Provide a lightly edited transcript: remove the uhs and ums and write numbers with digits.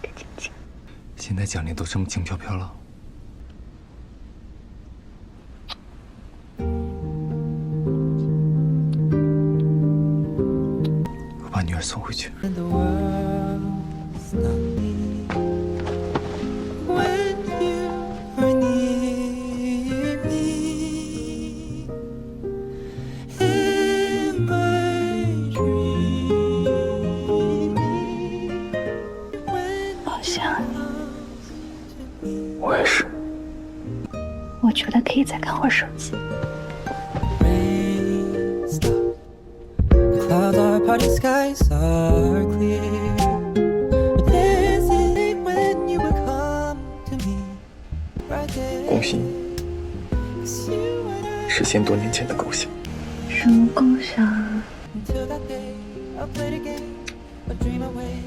的亲亲。现在奖励都这么轻飘飘了，我把女儿送回去。 好想你，我也是。我觉得可以再看会儿手机。 Clouds are party, skies are clear. But this is when you will come to me right there. 恭喜你，实现多年前的构想。什么共享啊？ Until that day, I'll play the game, I'll dream away.